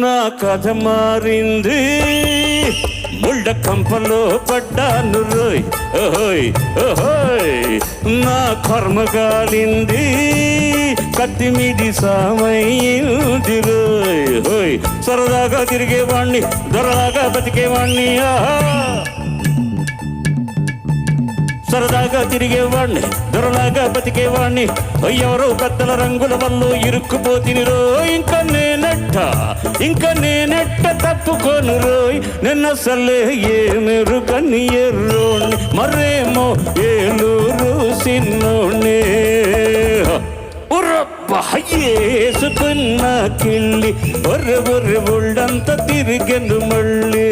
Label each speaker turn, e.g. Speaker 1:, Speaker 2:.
Speaker 1: నా కథ మారింది, ముళ్ళ కంపలో పడ్డాను రోయ్. ఓహోయ్ ఓహోయ్, నా కర్మ కాలింది, కత్తి మీది సామయ్యింది రోయ్. హోయ్, సరదాగా తిరిగేవాణ్ణి, దొరలాగా బతికేవాణ్ణి. ఆహా, సరదాగా తిరిగేవాణ్ణి, దొరలాగా బతికేవాణ్ణి. ఎవరో పెద్దల రంగుల వల్ల ఇరుక్కుపోతిని రోయ్. ఇంకా నేనెట్ట తప్పుకోను రోయ్. నిన్న సల్లే ఏ మెరుగని ఎర్రోణ్ణి, మరేమో ఏలూరు సిన్నోణ్ణి. వేసుకున్న కిళ్ళి ఒర్రె ఒళ్ళంతా తిరిగెను మళ్ళీ.